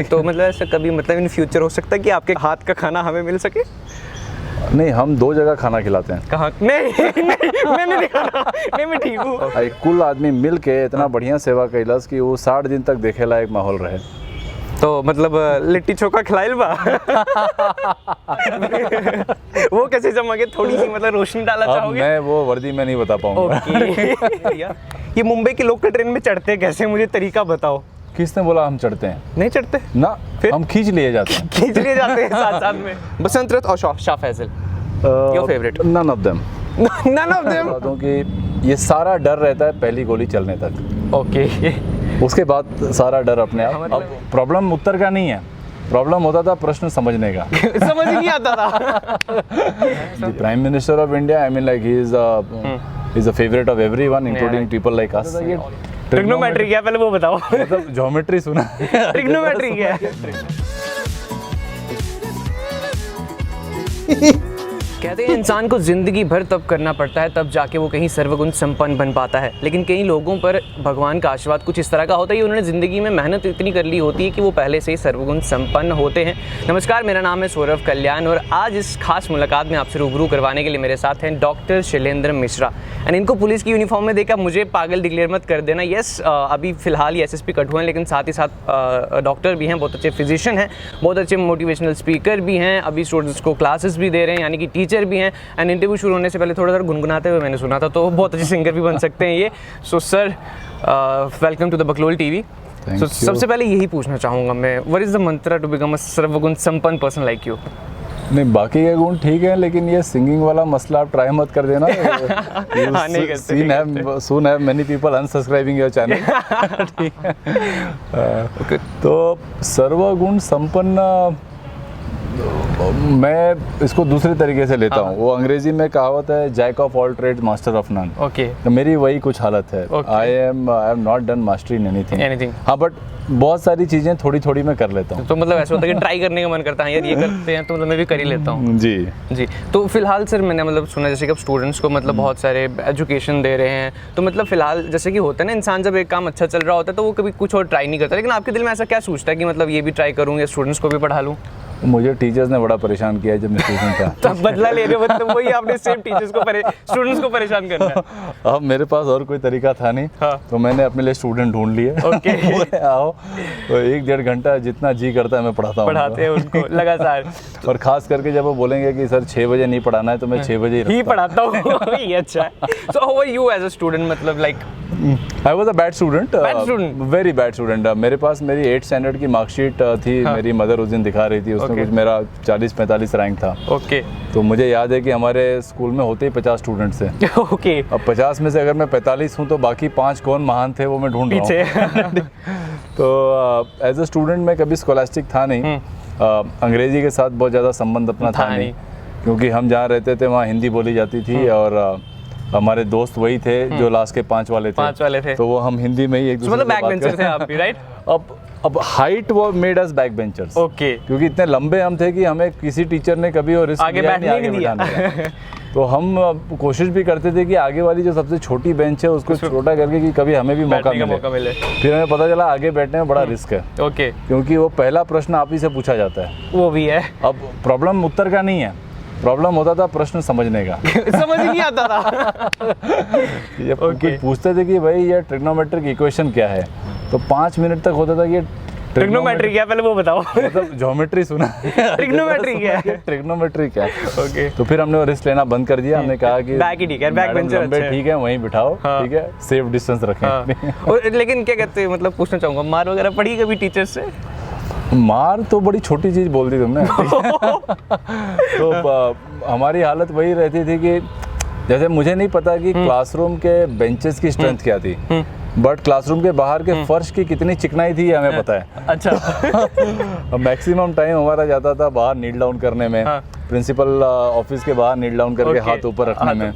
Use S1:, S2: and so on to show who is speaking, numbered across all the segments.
S1: तो मतलब ऐसा कभी मतलब इन फ्यूचर हो सकता है कि आपके हाथ का खाना हमें मिल सके?
S2: नहीं, हम 2 जगह खाना खिलाते हैं।
S1: कहाँ? नहीं मैंने नहीं खाना, नहीं मैं ठीक हूँ।
S2: एक कुल आदमी मिल के इतना बढ़िया सेवा कैलस कि वो 60 दिन तक देखे लायक माहौल रहे।
S1: तो मतलब लिट्टी चोखा खिलाइल बा वो कैसे जमागे? थोड़ी सी मतलब रोशनी डाला
S2: अब
S1: चाहोगे?
S2: मैं वो वर्दी में नहीं बता पाऊंगा।
S1: ओके। ये मुंबई के लोकल ट्रेन में चढ़ते कैसे, मुझे तरीका बताओ।
S2: किसने बोला हम चढ़ते हैं?
S1: नहीं चढ़ते
S2: ना,
S1: फिर?
S2: हम खींच लिए जाते हैं।
S1: खींच लिए जाते हैं साथ साथ में। बसंत रथ और Shah Faesal, your favourite?
S2: None of them.
S1: None of them.
S2: क्योंकि ये सारा डर रहता है पहली गोली चलने तक।
S1: ओके।
S2: उसके बाद सारा डर अपने आप। अब प्रॉब्लम उत्तर का नहीं है, प्रॉब्लम होता था प्रश्न समझने का।
S1: समझ ही नहीं आता था।
S2: The prime minister of India, I mean like he is a favourite of everyone including people like us.
S1: Trigonometry क्या है पहले वो बताओ।
S2: मतलब ज्योमेट्री सुना?
S1: ट्रिग्नोमेट्री क्या है? कहते हैं इंसान को ज़िंदगी भर तब करना पड़ता है तब जाके वो कहीं सर्वगुण संपन्न बन पाता है, लेकिन कई लोगों पर भगवान का आशीर्वाद कुछ इस तरह का होता है कि उन्होंने ज़िंदगी में मेहनत इतनी कर ली होती है कि वो पहले से ही सर्वगुण संपन्न होते हैं। नमस्कार, मेरा नाम है सौरभ कल्याण और आज इस खास मुलाकात में आपसे रूबरू करवाने के लिए मेरे साथ हैं डॉक्टर शैलेंद्र मिश्रा। एंड इनको पुलिस की यूनिफॉर्म में देखकर मुझे पागल डिक्लेयर मत कर देना। यस, अभी फ़िलहाल ये SSP कट हुए हैं, लेकिन साथ ही साथ डॉक्टर भी हैं, बहुत अच्छे फिजिशियन हैं, बहुत अच्छे मोटिवेशनल स्पीकर भी हैं, अभी स्टूडेंट्स को क्लासेस भी दे रहे हैं, यानी कि टीचर भी हैं। एंड इंटरव्यू शुरू होने से पहले थोड़ा सा गुनगुनाते हुए मैंने सुना था, तो बहुत अच्छे सिंगर भी बन सकते हैं ये। So sir, welcome to the Baklol TV. So सबसे पहले यही पूछना चाहूँगा मैं, what is the mantra to become a सर्वगुण संपन्न पर्सन लाइक यू?
S2: नहीं, बाकी के गुण ठीक है, लेकिन ये सिंगिंग वाला मसला आप ट्राई मत कर देना। Soon have many people unsubscribing your channel। ठीक है। तो सर्वगुण संपन्न मैं इसको दूसरे तरीके से लेता हूँ। वो अंग्रेजी में कहावत है, jack of all trade master of none.
S1: Okay.
S2: तो मेरी वही कुछ हालत है। I have not done mastery in anything. हाँ, बट बहुत सारी चीज़ें थोड़ी थोड़ी मैं कर लेता हूँ।
S1: तो मतलब ऐसा होता है कि ट्राई करने का मन करता है, यार ये करते हैं तो मतलब मैं भी कर ही लेता हूँ।
S2: जी
S1: जी। तो फिलहाल सर मैंने मतलब सुना जैसे कि अब स्टूडेंट्स को मतलब बहुत सारे एजुकेशन दे रहे हैं, तो मतलब फिलहाल जैसे कि होता है ना, इंसान जब एक काम अच्छा चल रहा होता है तो वो कभी कुछ और ट्राई नहीं करता, लेकिन आपके दिल में ऐसा क्या सोचता है कि मतलब ये भी ट्राई करूँ या स्टूडेंट्स को भी पढ़ा लूँ?
S2: मुझे टीचर्स ने बड़ा परेशान किया जब मैं स्टूडेंट था।
S1: तो बदला ले रहे हो, मतलब वही आपने सेम टीचर्स को स्टूडेंट्स को परेशान करना है।
S2: अब मेरे पास और कोई तरीका था नहीं।
S1: हाँ।
S2: तो मैंने अपने लिए स्टूडेंट ढूंढ लिए।
S1: ओके।
S2: आओ, तो 1-1.5 घंटा जितना जी करता है मैं पढ़ाते
S1: हैं उनको लगातार।
S2: और खास करके जब वो बोलेंगे कि सर 6 बजे नहीं पढ़ाना है, तो मैं 6 बजे
S1: ही पढ़ाता हूँ। ये अच्छा है। So how are you as a student? मतलब like
S2: I was a bad student, very bad student। मेरे पास मेरी 8th स्टैंडर्ड की मार्कशीट थी। हाँ। मेरी मदर उस दिन दिखा रही थी, उसमें कुछ मेरा 40-45 रैंक था।
S1: ओके। तो
S2: मुझे याद है कि हमारे स्कूल में होते ही 50 स्टूडेंट्स थे।
S1: ओके।
S2: अब 50 में से अगर मैं 45 हूँ तो बाकी 5 कौन महान थे वो मैं ढूंढ रहा हूँ। तो एज अ स्टूडेंट मैं कभी स्कॉलास्टिक था नहीं। अंग्रेजी के साथ बहुत ज़्यादा संबंध अपना था नहीं, क्योंकि हम जहाँ रहते थे वहाँ हिंदी बोली जाती थी और हमारे दोस्त वही थे जो लास्ट के 5 वाले थे। तो वो हम हिंदी में ही एक दूसरे से
S1: बैक बेंचर थे आप भी, राइट?
S2: अब हाइट वो made us back benchers.
S1: Okay.
S2: क्योंकि इतने लंबे हम थे कि हमें किसी टीचर ने कभी और
S1: आगे बैठने नहीं दिया।
S2: तो हम कोशिश भी करते थे कि आगे वाली जो सबसे छोटी बेंच है उसको छोटा करके कि कभी हमें भी मौका मिले। फिर हमें पता चला आगे बैठने में बड़ा रिस्क है।
S1: ओके।
S2: क्योंकि वो पहला प्रश्न आप ही से पूछा जाता है।
S1: वो भी है।
S2: अब प्रॉब्लम उत्तर का नहीं है, प्रॉब्लम होता था प्रश्न समझने का।
S1: समझ ही नहीं आता था।
S2: जब कोई पूछते थे कि भाई ये ट्रिग्नोमेट्रिक इक्वेशन क्या है, तो 5 मिनट तक होता था कि
S1: ट्रिग्नोमेट्री क्या, पहले वो बताओ।
S2: मतलब ज्योमेट्री सुना,
S1: ट्रिग्नोमेट्री क्या है?
S2: ट्रिग्नोमेट्री क्या है?
S1: ओके।
S2: तो फिर हमने वो रिस्क लेना बंद कर दिया। हमने कहा कि
S1: बैक ही ठीक है, बैक बेंचर अच्छे हैं।
S2: ठीक है, वहीं बिठाओ। हाँ। ठीक है, सेफ डिस्टेंस रखें।
S1: हाँ। और लेकिन क्या कहते हैं, मतलब पूछना चाहूँगा, मार वगैरह पड़ी कभी टीचर से?
S2: मार तो बड़ी छोटी चीज़ बोल दी तुमने। तो हमारी हालत वही रहती थी कि जैसे मुझे नहीं पता कि क्लासरूम के बेंचेस की स्ट्रेंथ क्या थी, बट क्लासरूम के बाहर के फर्श की कितनी चिकनाई थी हमें पता है।
S1: अच्छा।
S2: मैक्सिमम टाइम हमारा जाता था बाहर नील डाउन करने में। हाँ। प्रिंसिपल ऑफिस के बाहर नील डाउन करके हाथ ऊपर रखने में।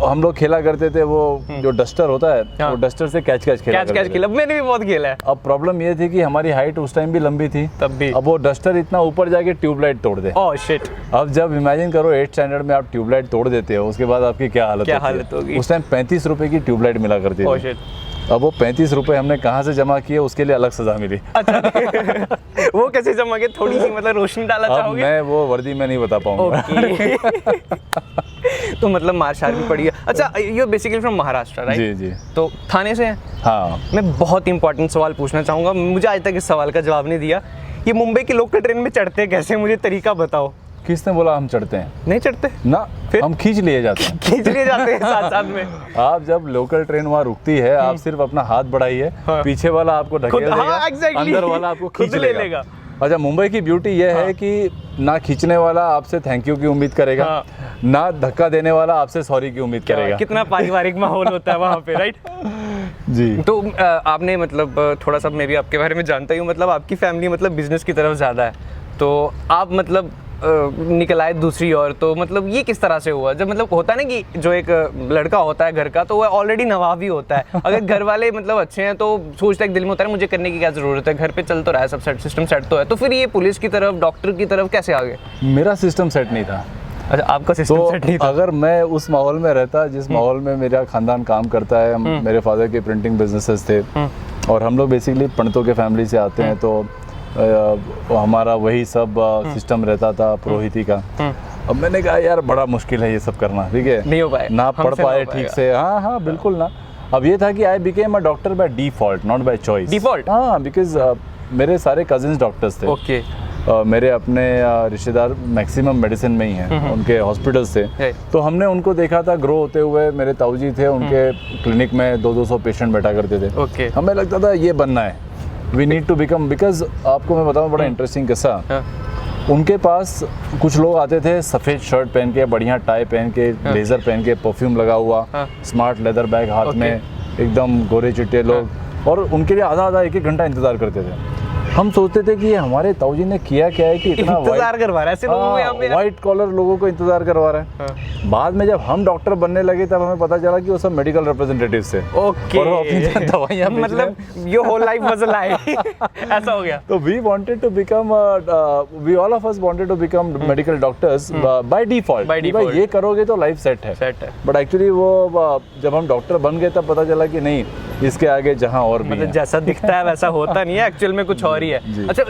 S2: हम लोग खेला करते थे वो जो डस्टर होता है। हाँ। वो डस्टर से कैच खेला।
S1: मैंने भी बहुत खेला है।
S2: अब प्रॉब्लम ये थी कि हमारी हाइट उस टाइम भी लंबी थी,
S1: तब भी
S2: अब वो डस्टर इतना ऊपर जाके ट्यूबलाइट तोड़ दे।
S1: Oh shit.
S2: अब जब इमेजिन करो 8th स्टैंडर्ड में आप ट्यूबलाइट तोड़ देते हो, उसके बाद आपकी क्या हालत होगी। उस टाइम 35 रुपए की ट्यूबलाइट मिला करती थी। अब वो 35 रुपए हमने कहाँ से जमा किए उसके लिए अलग सजा मिली।
S1: अच्छा वो कैसे जमा किए, थोड़ी सी मतलब रोशनी डालना
S2: अब
S1: चाहोगे?
S2: मैं वो वर्दी में नहीं बता पाऊंगा।
S1: तो मतलब मार शार भी पड़ी है। अच्छा, you basically from Maharashtra, right?
S2: जी जी।
S1: तो थाने से हैं?
S2: हाँ।
S1: मैं बहुत इंपॉर्टेंट सवाल पूछना चाहूँगा, मुझे आज तक इस सवाल का जवाब नहीं दिया। ये मुंबई के लोकल ट्रेन में चढ़ते कैसे, मुझे तरीका बताओ।
S2: किसने बोला हम चढ़ते हैं?
S1: नहीं चढ़ते
S2: ना,
S1: फिर?
S2: हम खींच लिए जाते हैं।
S1: खींच लिए जाते हैं साथ साथ में।
S2: आप जब लोकल ट्रेन वहाँ रुकती है, आप सिर्फ अपना हाथ बढ़ाइए,
S1: हाँ।
S2: पीछे वाला आपको ढकेल देगा,
S1: हाँ, exactly।
S2: अंदर वाला आपको
S1: खुद
S2: खींच
S1: ले
S2: लेगा। अच्छा, मुंबई की ब्यूटी ये है कि ना खींचने वाला आपसे थैंक यू की उम्मीद करेगा,
S1: हाँ।
S2: ना धक्का देने वाला आपसे सॉरी की उम्मीद करेगा।
S1: कितना पारिवारिक माहौल होता है वहाँ पे, राइट?
S2: जी।
S1: तो आपने मतलब थोड़ा सा मैं भी आपके बारे में जानता ही हूँ, मतलब आपकी फैमिली मतलब बिजनेस की तरफ ज़्यादा है, तो आप मतलब निकल आए दूसरी ओर, तो मतलब ये किस तरह से हुआ? जब मतलब होता है ना कि जो एक लड़का होता है घर का, तो वह ऑलरेडी नवाब ही होता है। अगर घर वाले मतलब अच्छे हैं तो सोचता है दिल में होता है मुझे करने की क्या ज़रूरत है, घर पे चल तो रहा है, सब सेट सिस्टम सेट तो है, तो फिर ये पुलिस की तरफ, डॉक्टर की तरफ कैसे आ गए?
S2: मेरा सिस्टम सेट नहीं था।
S1: अच्छा, आपका सिस्टम
S2: तो
S1: सेट नहीं था।
S2: अगर मैं उस माहौल में रहता जिस माहौल में मेरा खानदान काम करता है, मेरे फादर के प्रिंटिंग बिजनेसेस थे और हम लोग बेसिकली पंडितों के फैमिली से आते हैं, तो हमारा वही सब सिस्टम रहता था पुरोहिती का। अब मैंने कहा यार बड़ा मुश्किल है ये सब करना, ठीक है,
S1: नहीं हो पाए,
S2: ना पढ़ पाए ठीक से। हाँ हाँ बिल्कुल ना। अब ये था कि I became a doctor by default, not by choice.
S1: Default?
S2: हाँ, बिकॉज मेरे सारे कजिन्स डॉक्टर्स थे।
S1: ओके।
S2: मेरे अपने रिश्तेदार मैक्सिमम मेडिसिन में ही हैं, उनके हॉस्पिटल्स थे, तो हमने उनको देखा था ग्रो होते हुए। मेरे ताऊजी थे, उनके क्लिनिक में 200-200 पेशेंट बैठा करते थे।
S1: ओके।
S2: हमें लगता था ये बनना है, we need to become, because आपको मैं बताऊं बड़ा इंटरेस्टिंग किस्सा। उनके पास कुछ लोग आते थे सफ़ेद शर्ट पहन के, बढ़िया टाई पहन के, ब्लेजर पहन के, परफ्यूम लगा हुआ, स्मार्ट लेदर बैग हाथ में, एकदम गोरे चिट्टे लोग, और उनके लिए आधा आधा एक एक घंटा इंतजार करते थे। हम सोचते थे कि ये हमारे ताऊजी ने किया क्या है कि इतना
S1: इंतजार करवा रहा है ऐसे लोगों को, यहाँ पे
S2: व्हाइट कॉलर लोगों को इंतजार करवा रहा है। बाद में जब हम डॉक्टर बनने लगे तब हमें पता चला कि वो सब मेडिकल रिप्रेजेंटेटिव थे।
S1: ओके।
S2: और वो अपनी दवाइयाँ
S1: मतलब your whole life was a lie. ऐसा हो गया।
S2: तो we wanted to become, we all of us wanted to become medical doctors by default. ये करोगे तो लाइफ सेट है। बट एक्चुअली वो जब हम डॉक्टर बन गए तब पता चला कि नहीं, इसके आगे जहाँ और भी
S1: मतलब जैसा दिखता है वैसा होता नहीं है, एक्चुअल में कुछ और ही है। अच्छा,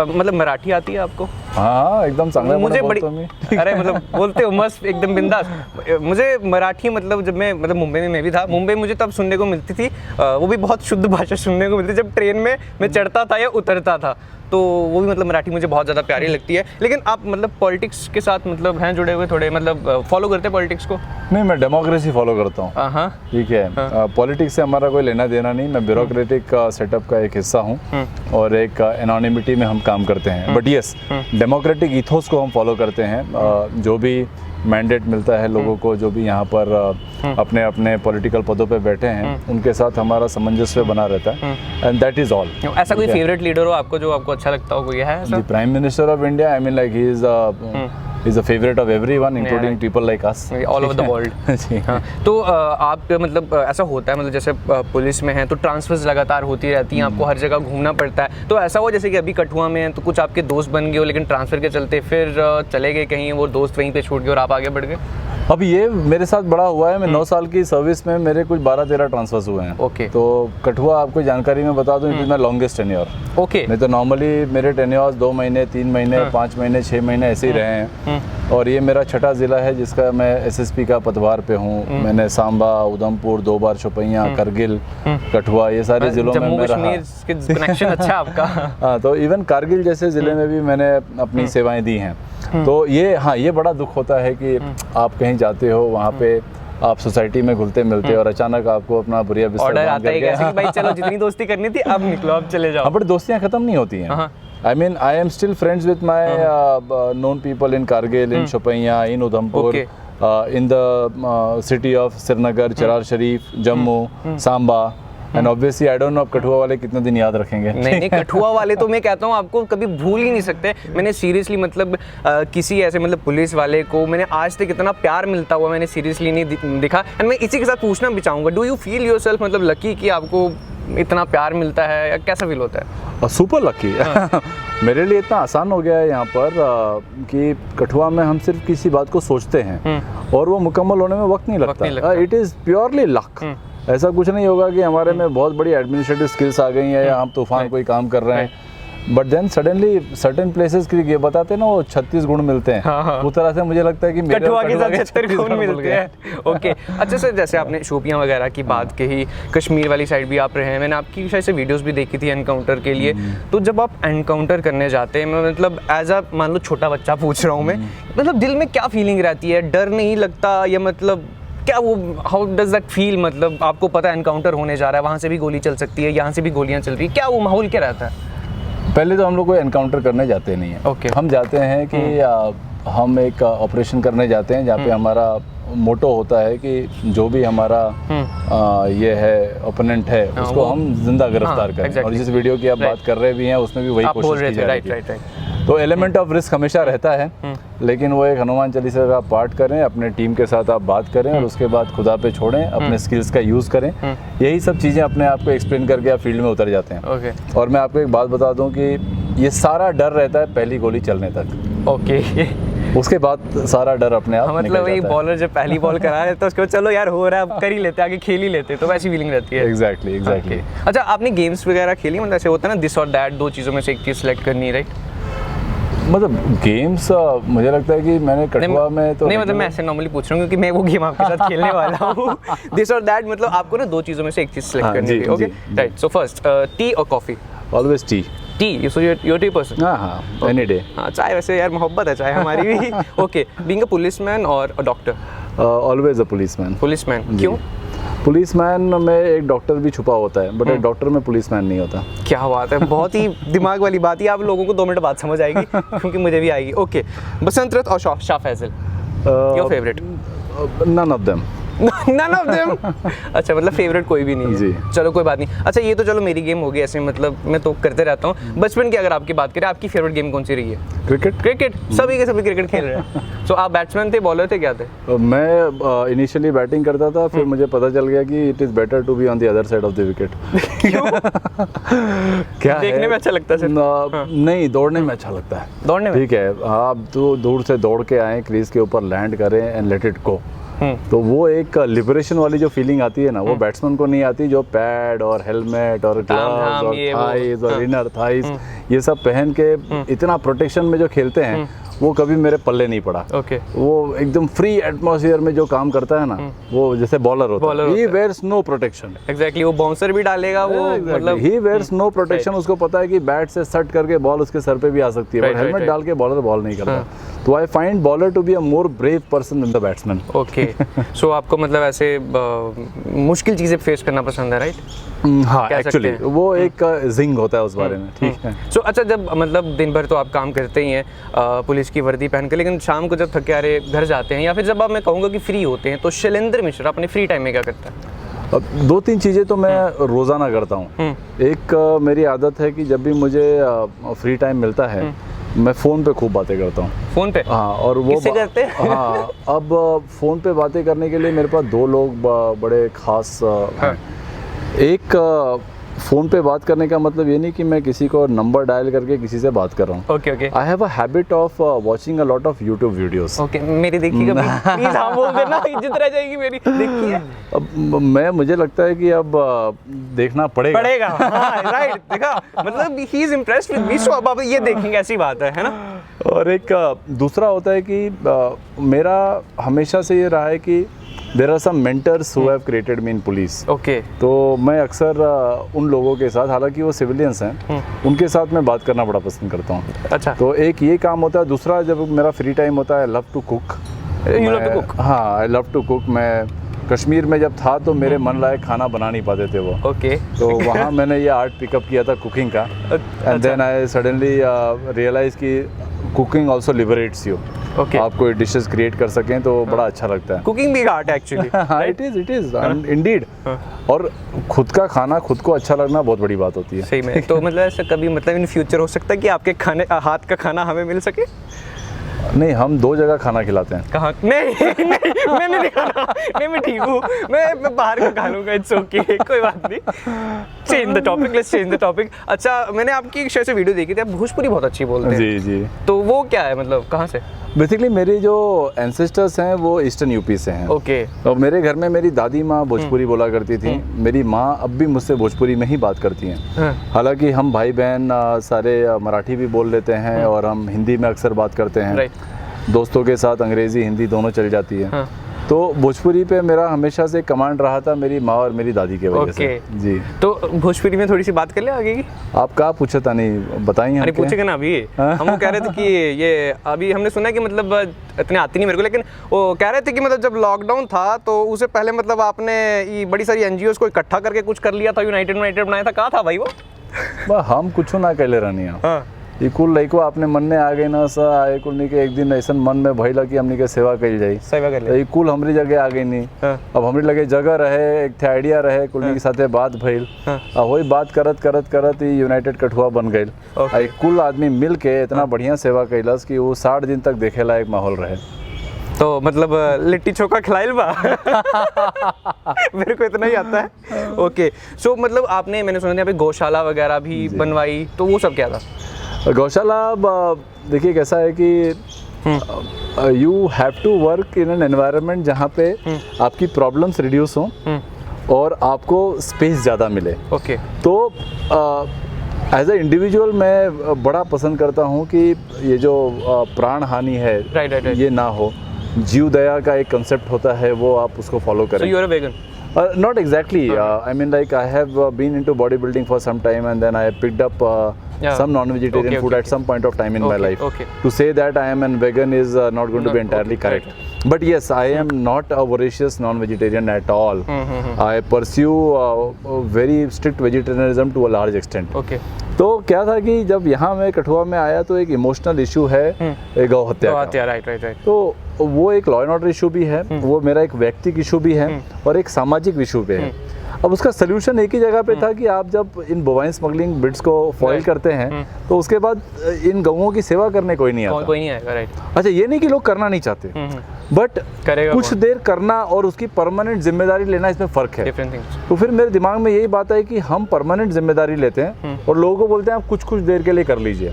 S1: मतलब मराठी आती है आपको?
S2: हाँ, एकदम चांगला
S1: मुझे बड़ी अरे मतलब बोलते हो मस्त एकदम बिंदास। मुझे मराठी मतलब जब मैं मतलब मुंबई में मैं भी था, मुंबई मुझे तब सुनने को मिलती थी, वो भी बहुत शुद्ध भाषा सुनने को मिलती थी जब ट्रेन में मैं चढ़ता था या उतरता था, तो वो भी मतलब मराठी मुझे बहुत ज़्यादा प्यारी लगती है। लेकिन आप मतलब पॉलिटिक्स के साथ मतलब हैं जुड़े हुए थोड़े, मतलब फॉलो करते हैं पॉलिटिक्स को?
S2: नहीं, मैं डेमोक्रेसी फॉलो करता हूँ।
S1: हाँ,
S2: ठीक है। पॉलिटिक्स से हमारा कोई लेना देना नहीं, मैं ब्यूरोक्रेटिक सेटअप का एक हिस्सा हूँ और एक एनोनिमिटी में हम काम करते हैं। बट यस, डेमोक्रेटिक इथोस को हम फॉलो करते हैं। जो भी मैंडेट मिलता है लोगों को, जो भी यहाँ पर अपने अपने पॉलिटिकल पदों पे बैठे हैं, उनके साथ हमारा सामंजस्य बना रहता है, एंड दैट इज ऑल।
S1: ऐसा कोई फेवरेट लीडर हो आपको जो आपको अच्छा लगता हो, कोई है ऐसा?
S2: The prime minister of India, I mean like he is a favourite of everyone including people like us
S1: all over the world.
S2: जी।
S1: हाँ, तो आप मतलब ऐसा होता है मतलब जैसे पुलिस में हैं तो ट्रांसफर्स लगातार होती रहती हैं, आपको हर जगह घूमना पड़ता है, तो ऐसा हुआ जैसे कि अभी कठुआ में हैं तो कुछ आपके दोस्त बन गए हो, लेकिन ट्रांसफर के चलते फिर चले गए कहीं, वो दोस्त वहीं पे छूट गए और आप आगे बढ़ गए?
S2: अब ये मेरे साथ बड़ा हुआ है। मैं 9 साल की सर्विस में मेरे कुछ 12-13 ट्रांसफर्स हुए हैं।
S1: ओके।
S2: तो कठुआ आपको जानकारी में बता दूं, it is my longest tenure.
S1: Okay.
S2: नहीं तो नॉर्मली मेरे टेन्योर्स 2 महीने, 3 महीने, 5 महीने, 6 महीने ऐसे ही रहे हैं। और ये मेरा छठा ज़िला है जिसका मैं एसएसपी का पदभार पे हूँ। मैंने सांबा, उधमपुर, 2 बार शोपियां, करगिल, कठुआ, ये सारे ज़िलों में मैं रहा।
S1: कनेक्शन अच्छा आपका।
S2: हाँ, तो इवन कारगिल जैसे ज़िले में भी मैंने अपनी सेवाएं दी हैं। तो ये, हाँ, ये बड़ा दुख होता है कि आप कहीं जाते हो, वहाँ पे आप सोसाइटी में घुलते मिलते और अचानक आपको अपना बुरिया बिस्तर
S1: ऑर्डर आता है कि भाई चलो जितनी दोस्ती करनी थी अब निकलो, अब चले जाओ।
S2: हाँ, बट दोस्तियाँ खत्म नहीं होती हैं। I mean, I am still friends with my known people in Kargil, in Shopaiya, in Udhampur, in the city of Srinagar, Charar Sharif, Jammu, Samba. And obviously I don't know अब कठुआ वाले कितने दिन याद रखेंगे।
S1: नहीं, कठुआ वाले तो मैं कहता हूँ आपको कभी भूल ही नहीं सकते। मैंने सीरियसली मतलब किसी ऐसे मतलब पुलिस वाले को मैंने आज तक इतना प्यार मिलता हुआ मैंने सीरियसली नहीं दिखा। एंड मैं इसी के साथ पूछना भी चाहूँगा, डू यू फील योरसेल्फ मतलब लकी कि आपको इतना प्यार मिलता है, या कैसा फील होता है?
S2: Super lucky. मेरे लिए इतना आसान हो गया है यहाँ पर कि कठुआ में हम सिर्फ किसी बात को सोचते हैं और वो मुकम्मल होने में वक्त नहीं लगता। It is purely luck. ऐसा कुछ नहीं होगा कि हमारे में बहुत बड़ी एडमिनिस्ट्रेटिव स्किल्स आ गई हैं या हम तूफान कोई काम कर रहे हैं, but then suddenly certain places के ये बताते हैं ना वो 36 गुण मिलते हैं।
S1: हाँ।
S2: उस तरह से मुझे लगता है कि मेरे
S1: कठुआ के साथ 76 गुण मिलते हैं। ओके, अच्छा सर, जैसे आपने शोपियां वगैरह की बात कही, कश्मीर वाली साइड भी आप रहे हैं, मैंने आपकी शायद से वीडियोस भी देखी थी एनकाउंटर के लिए। तो जब आप एनकाउंटर करने जाते हैं, मैं मतलब एज अ मान लो छोटा बच्चा पूछ रहा हूँ मैं, मतलब दिल में क्या फीलिंग रहती है? डर नहीं लगता या मतलब क्या वो हाउ डज दैट फील? मतलब आपको पता है एनकाउंटर होने जा रहा है, वहाँ से भी गोली चल सकती है, यहाँ से भी गोलियाँ चल रही है, क्या वो माहौल क्या रहता है?
S2: पहले तो हम लोग को एनकाउंटर करने जाते नहीं है।
S1: Okay.
S2: हम जाते हैं कि हम एक ऑपरेशन करने जाते हैं जहाँ पे हमारा मोटो होता है कि जो भी हमारा ये है ओपोनेंट है उसको हम जिंदा गिरफ्तार करें।
S1: exactly.
S2: और जिस वीडियो की आप बात कर रहे भी हैं उसमें भी वही
S1: आप बोल
S2: कोशिश
S1: रहे
S2: की
S1: थे,
S2: जा
S1: राइट
S2: रही
S1: राइट
S2: है।
S1: राइट।
S2: तो एलिमेंट ऑफ रिस्क हमेशा रहता है, लेकिन वो एक हनुमान चालीसा का पाठ करें, अपने टीम के साथ आप बात करें और उसके बाद खुदा पे छोड़ें, अपने स्किल्स का यूज़ करें। यही सब चीज़ें अपने आप को एक्सप्लेन करके आप फील्ड में उतर जाते हैं।
S1: ओके,
S2: और मैं आपको एक बात बता दूं कि ये सारा डर रहता है पहली गोली चलने तक।
S1: ओके।
S2: उसके बाद सारा डर अपने आप
S1: मतलब
S2: निकल
S1: वही
S2: जाता है।
S1: बॉलर जब पहली बॉल करा है तो उसको चलो यार हो रहा है, अब कर ही लेते, आगे खेल ही लेते, तो वैसी फीलिंग रहती है।
S2: एग्जैक्टली।
S1: अच्छा, आपने गेम्स वगैरह खेली? मतलब ऐसे होता है ना दिस और दैट, दो चीज़ों में से एक चीज़ सेलेक्ट करनी है, राइट?
S2: मतलब गेम्स मुझे लगता है कि मैंने कठुआ में तो
S1: नहीं, मतलब मैं ऐसे नॉर्मली पूछ रहा हूँ क्योंकि मैं वो गेम आपके साथ खेलने वाला हूँ। दिस और दैट मतलब आपको ना दो चीज़ों में से एक चीज़ सेलेक्ट करनी है। Okay, right. So first, tea or coffee?
S2: Always tea.
S1: Tea, so you tea person?
S2: हाँ, एनी डे।
S1: हाँ, चाय वैसे यार मोहब्बत है चाय हमारी भी। ओके, बीइंग अ पुलिसमैन और a doctor?
S2: Always a policeman.
S1: Policeman, क्यों?
S2: पुलिसमैन में एक डॉक्टर भी छुपा होता है, बट एक डॉक्टर में पुलिसमैन नहीं होता।
S1: क्या बात है, बहुत ही दिमाग वाली बात है। आप लोगों को 2 मिनट बाद समझ आएगी क्योंकि मुझे भी आएगी। ओके, बसंत रथ और Shah Faesal, your favourite?
S2: None of them.
S1: None of them? अच्छा, मतलब फेवरेट कोई भी नहीं है।
S2: जी।
S1: चलो कोई बात नहीं। अच्छा, ये तो चलो मेरी गेम हो गई, ऐसे मतलब मैं तो करते रहता हूँ। बचपन की अगर आपकी बात करें, आपकी फेवरेट गेम कौन सी रही है?
S2: क्रिकेट।
S1: क्रिकेट, सभी के सभी क्रिकेट खेल रहे हैं। सो आप बैट्समैन थे, बॉलर थे, क्या थे?
S2: मैं इनिशियली बैटिंग करता था, फिर मुझे पता चल गया कि it is better to be on the other side of the wicket. क्या
S1: देखने में अच्छा लगता है सिर्फ?
S2: नहीं, दौड़ने में अच्छा लगता है।
S1: दौड़ने में?
S2: ठीक है, आप तो दूर से दौड़ के आए, क्रीज के ऊपर लैंड करें एंड लेट इट गो, तो वो एक लिबरेशन वाली जो फीलिंग आती है ना, वो बैट्समैन को नहीं आती, जो पैड और हेलमेट और ग्लव्स और थाइज और इनर थाइज ये सब पहन के इतना प्रोटेक्शन में जो खेलते हैं वो कभी मेरे पल्ले नहीं पड़ा।
S1: ओके।
S2: वो एकदम फ्री एटमॉस्फेयर में जो काम करता है ना, वो जैसे बॉलर होता है, ही वेयर्स नो प्रोटेक्शन।
S1: एग्जैक्टली, वो बाउंसर भी डालेगा, वो मतलब
S2: ही वेयर्स नो प्रोटेक्शन। उसको पता है कि बैट से सट करके बॉल उसके सर पे भी आ सकती है, बट हेलमेट डाल के बॉलर बॉल नहीं करता। तो I find bowler to be a more brave person than the batsman.
S1: Okay, so आपको मतलब ऐसे मुश्किल चीज़ें फेस करना पसंद है, राइट?
S2: हाँ, एक्चुअली वो एक जिंग होता है उस बारे में। ठीक है।
S1: सो अच्छा, जब मतलब दिन भर तो आप काम करते ही हैं पुलिस की वर्दी पहन कर, लेकिन शाम को जब थके हारे घर जाते हैं या फिर जब आप, मैं कहूँगा कि फ्री होते हैं, तो शैलेंद्र मिश्रा अपने फ्री टाइम में क्या करता है?
S2: अब 2-3 चीज़ें तो मैं रोज़ाना करता हूँ। एक मेरी आदत है कि जब भी मुझे फ्री टाइम मिलता है, मैं फ़ोन पे खूब बातें करता हूँ।
S1: फ़ोन पे?
S2: हाँ, और वो
S1: किससे करते हैं?
S2: हाँ, अब फ़ोन पे बातें करने के लिए मेरे पास 2 लोग बड़े ख़ास हैं। एक फ़ोन पे बात करने का मतलब ये नहीं कि मैं किसी को नंबर डायल करके किसी से बात कर रहा हूँ।
S1: Okay okay.
S2: I have a habit of watching a lot of YouTube videos.
S1: Okay, मेरी देखिएगा प्लीज। हाँ, बोल देना, इज्जत रह जाएगी मेरी। देखिए,
S2: अब मुझे लगता है कि अब देखना पड़ेगा।
S1: हाँ, राइट, देखा, मतलब he is impressed with me, so अब ये देखेंगे, ऐसी बात है ना?
S2: और एक दूसरा होता है कि मेरा हमेशा से ये रहा है कि there are some mentors who have created me in police.
S1: Okay.
S2: तो मैं अक्सर उन लोगों के साथ, हालांकि वो सिविलियंस हैं, उनके साथ मैं बात करना बड़ा पसंद करता हूँ।
S1: अच्छा।
S2: तो एक ये काम होता है। दूसरा, जब मेरा फ्री टाइम होता है, I love to cook.
S1: You love to cook?
S2: हाँ, आई लव टू कुक। मैं कश्मीर में जब था तो मेरे मन लायक खाना बना नहीं पाते थे वो।
S1: ओके।
S2: तो वहाँ मैंने ये आर्ट पिकअप किया था कुकिंग का, and then I suddenly realise कि cooking also liberates you.
S1: Okay.
S2: आप कोई डिशेस क्रिएट कर सकें तो बड़ा अच्छा लगता है।
S1: कुकिंग भी आर्ट है एक्चुअली।
S2: हाँ, इट इज इंडीड। और खुद का खाना खुद को अच्छा लगना बहुत बड़ी बात होती है।
S1: सही में। तो मतलब ऐसा कभी, मतलब इन फ्यूचर हो सकता है कि आपके खाने, हाथ का खाना हमें मिल सके?
S2: नहीं, हम 2 जगह खाना खिलाते हैं।
S1: कहाँ? नहीं, मैं नहीं खाना, नहीं, मैं ठीक हूँ, मैं बाहर का खा लूँगा, इट्स ओके, कोई बात नहीं। Change the topic, let's change the topic. अच्छा, मैंने आपकी एक शायद से वीडियो देखी थी, आप भोजपुरी बहुत अच्छी बोलते हैं।
S2: जी जी।
S1: तो वो क्या है, मतलब कहाँ से?
S2: बेसिकली मेरे जो एंसेस्टर्स हैं वो ईस्टर्न यूपी से हैं।
S1: ओके।
S2: और मेरे घर में मेरी दादी माँ भोजपुरी बोला करती थी, मेरी माँ अब भी मुझसे भोजपुरी में ही बात करती हैं। हालांकि हम भाई बहन सारे मराठी भी बोल लेते हैं और हम हिंदी में अक्सर बात करते हैं। दोस्तों के साथ अंग्रेज़ी हिंदी दोनों चल जाती है। तो भोजपुरी पे मेरा हमेशा से कमांड रहा था मेरी माँ और मेरी दादी के वजह से। जी।
S1: तो भोजपुरी में थोड़ी सी बात कर ले आगे की।
S2: आप कहाँ पूछा था, नहीं बताइए।
S1: अरे पूछेगा ना अभी। हम कह रहे थे कि ये अभी हमने सुना कि मतलब इतने आती नहीं मेरे को, लेकिन वो कह रहे थे कि मतलब जब लॉकडाउन था तो उससे पहले मतलब आपने ये बड़ी सारी एनजीओ को इकट्ठा करके कुछ कर लिया था, यूनाइटेड बनाया था। कहाँ था भाई वो?
S2: हम कुछ ना कहले रहनी ये कुल लइको अपने मन में आ गई ना सा आए कुल नहीं के एक दिन ऐसा मन में भइला कि हमनी के सेवा कइल जाई,
S1: सेवा कर ले।
S2: कुल हमरी जगह आ गई नहीं। अब हमरी लगे जगह रहे, एक थे आइडिया रहे, कुल के साथे बात भइल। अब वही बात करत करत करत ये यूनाइटेड कठुआ बन गइल। कुल आदमी मिल के इतना बढ़िया सेवा कइलस कि वो 60 दिन तक देखे लायक माहौल रहे।
S1: तो मतलब लिट्टी चोखा खिलाइल बा। मेरे को इतना ही आता है। ओके। सो मतलब आपने, मैंने सुना था यहाँ पे गौशाला वगैरह भी बनवाई, तो वो सब क्या था?
S2: गौशाला देखिए कैसा है कि you have to work in an environment जहाँ पे आपकी प्रॉब्लम्स रिड्यूस हों और आपको स्पेस ज़्यादा मिले।
S1: ओके।
S2: तो एज ए इंडिविजुअल मैं बड़ा पसंद करता हूँ कि ये जो प्राण हानि है ये ना हो। जीव दया का एक कंसेप्ट होता है, वो आप उसको फॉलो करें।
S1: So you are a vegan?
S2: Not exactly. I mean, like I have been into bodybuilding for some time, and then I picked up some non-vegetarian food at some point of time in my life. To say that I am a vegan is not going to be entirely correct. But yes, I am not a voracious non-vegetarian at all. I pursue very strict vegetarianism to a large extent.
S1: Okay.
S2: तो क्या था कि जब यहाँ मैं कठुआ में आया तो एक इमोशनल इशू है गौ हत्या का।
S1: राइट।
S2: तो वो एक लॉ एंड ऑर्डर इशू भी है, वो मेरा एक व्यक्तिगत इशू भी है और एक सामाजिक इशू पे है। अब उसका सोल्यूशन एक ही जगह पे था कि आप जब इन बोवाइन स्मगलिंग बिड्स को फॉइल करते हैं तो उसके बाद इन गौओं की सेवा करने कोई नहीं आता।
S1: कोई नहीं आएगा। राइट।
S2: अच्छा, ये नहीं कि लोग करना नहीं चाहते, बट कुछ देर करना और उसकी परमानेंट जिम्मेदारी लेना, इसमें फ़र्क है। तो फिर मेरे दिमाग में यही बात है कि हम परमानेंट जिम्मेदारी लेते हैं और लोगों को बोलते हैं आप कुछ कुछ देर के लिए कर लीजिए।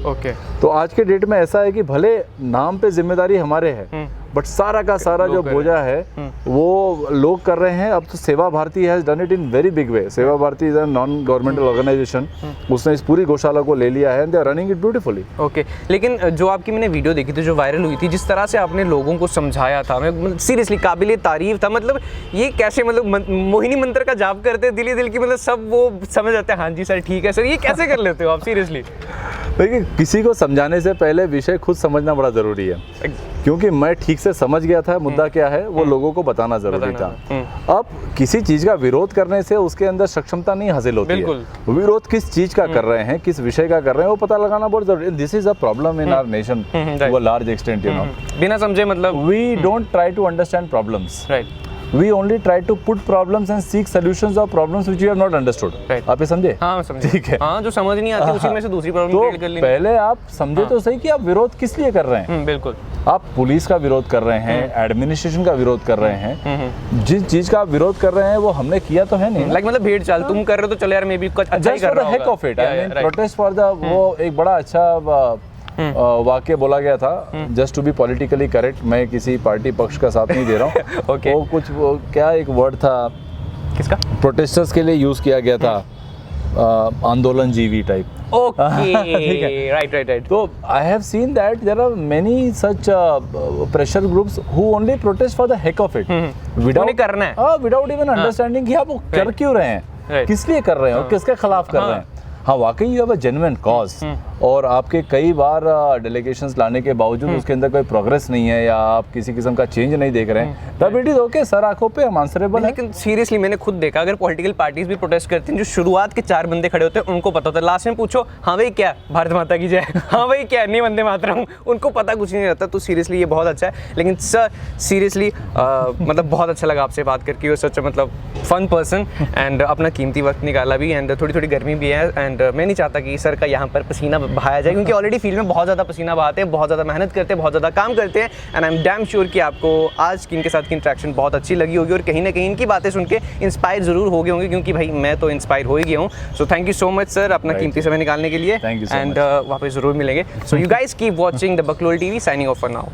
S2: तो आज के डेट में ऐसा है कि भले नाम पे जिम्मेदारी हमारे है बट सारा का सारा जो बोझा है वो लोग कर रहे हैं। अब तो Seva Bharati has done it in very big way. Seva Bharati is a non governmental organisation, उसने इस पूरी गौशाला को ले लिया है and they are running it beautifully. Okay.
S1: लेकिन जो आपकी मैंने वीडियो देखी थी जो वायरल हुई थी, जिस तरह से आपने लोगों को समझाया था, मैं सीरियसली काबिले तारीफ था। मतलब ये कैसे, मतलब मोहिनी मंत्र का जाप करते दिल की, मतलब सब वो समझ जाते हैं हाँ जी सर ठीक है सर, ये कैसे कर लेते हो आप सीरियसली?
S2: देखिए, किसी को समझाने से पहले विषय खुद समझना बड़ा ज़रूरी है, क्योंकि मैं ठीक से समझ गया था मुद्दा क्या है, वो लोगों को बताना ज़रूरी था। अब किसी चीज़ का विरोध करने से उसके अंदर सक्षमता नहीं हासिल होती है। विरोध किस चीज़ का कर रहे हैं, किस विषय का कर रहे हैं, वो पता लगाना बहुत ज़रूरी है। This is a problem in our nation to a large extent, you know.
S1: बिना समझे मतलब
S2: we don't try to understand problems,
S1: right.
S2: We only try to put problems and seek solutions of problems which you have not understood.
S1: Right.
S2: आप ये समझे?
S1: हाँ समझे।
S2: ठीक है।
S1: हाँ, जो समझ नहीं आती उसी में से दूसरी प्रॉब्लम क्रिएट कर लेनी।
S2: तो पहले आप समझे तो सही कि आप विरोध किस लिए कर रहे हैं।
S1: बिल्कुल।
S2: आप पुलिस का विरोध कर रहे हैं, एडमिनिस्ट्रेशन का विरोध कर रहे हैं, जिस चीज का आप विरोध कर रहे हैं वो हमने किया तो है नहीं।
S1: लाइक मतलब भेड़ चाल तुम कर रहे हो तो चलो यार मैं भी कुछ अच्छा ही कर रहा हूँ।
S2: Heck of it, I mean protest for the, वो एक बड़ा अच्छा वाक्य बोला गया था। Just to be politically correct, मैं किसी पार्टी पक्ष का साथ नहीं दे रहा हूँ।
S1: Okay.
S2: वो क्या एक वर्ड था
S1: किसका,
S2: प्रोटेस्टर्स के लिए यूज किया गया था, आंदोलन जीवी टाइप।
S1: Okay, right.
S2: तो I have seen that there are many such pressure groups who only protest for the heck of it, without even understanding कि आप वो कर क्यों रहे हैं, किस लिए कर रहे हैं और किसके खिलाफ कर रहे हैं। हाँ, वाकई you have a genuine cause और आपके कई बार डेलीगेशंस लाने के बावजूद उसके अंदर कोई प्रोग्रेस नहीं है या आप किसी किस्म का चेंज नहीं देख रहे हैं, तब इट इज ओके सर, आंखों पे हम आंसरेबल है।
S1: लेकिन सीरियसली मैंने खुद देखा, अगर पॉलिटिकल पार्टीज भी प्रोटेस्ट करती हैं, जो शुरुआत के 4 बंदे खड़े होते हैं उनको पता होता है, लास्ट में पूछो हाँ भाई क्या भारत माता की जय, हाँ भाई क्या नहीं वंदे मातरम, उनको पता कुछ नहीं रहता। तो सीरियसली ये बहुत अच्छा है। लेकिन सर सीरियसली मतलब बहुत अच्छा लगा आपसे बात करके, यू सच मतलब फन पर्सन एंड अपना कीमती वक्त निकाला भी, एंड थोड़ी गर्मी भी है, एंड मैं नहीं चाहता कि सर का यहाँ पर पसीना बहाया जाए, क्योंकि ऑलरेडी फील्ड में बहुत ज़्यादा पसीना बहाते हैं, बहुत ज़्यादा मेहनत करते हैं, बहुत ज़्यादा काम करते हैं, and I am damn sure कि आपको आज इनके साथ की इंटरेक्शन बहुत अच्छी लगी होगी और कहीं ना कहीं इनकी बातें सुन के इंस्पायर जरूर हो गए होंगे, क्योंकि भाई मैं तो इंस्पायर हो ही गया हूँ। So thank you so much sir अपना कीमती समय निकालने के लिए, एंड वापस जरूर मिलेंगे। So you guys keep watching the Baklol TV, signing off for now.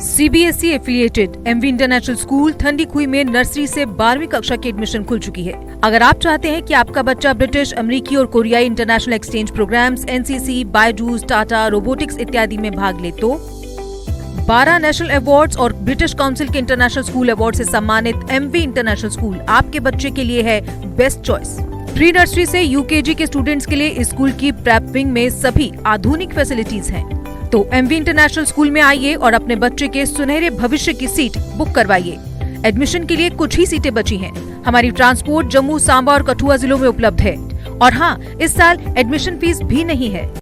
S3: CBSE affiliated MV international school Thandi Khui में नर्सरी से 12वीं कक्षा की एडमिशन खुल चुकी है। अगर आप चाहते हैं कि आपका बच्चा ब्रिटिश, अमेरिकी और कोरियाई international exchange programs, NCC, Byju's, Tata, robotics इत्यादि में भाग ले तो 12 नेशनल अवार्ड्स और ब्रिटिश काउंसिल के इंटरनेशनल स्कूल अवार्ड से सम्मानित MV इंटरनेशनल स्कूल आपके बच्चे के लिए है बेस्ट चॉइस। प्री नर्सरी से UKG के स्टूडेंट्स के लिए इस स्कूल की प्रेप विंग में सभी आधुनिक फैसिलिटीज हैं। तो MV इंटरनेशनल स्कूल में आइए और अपने बच्चे के सुनहरे भविष्य की सीट बुक करवाइए। एडमिशन के लिए कुछ ही सीटें बची हैं। हमारी ट्रांसपोर्ट जम्मू, सांबा और कठुआ जिलों में उपलब्ध है। और हाँ, इस साल एडमिशन फीस भी नहीं है।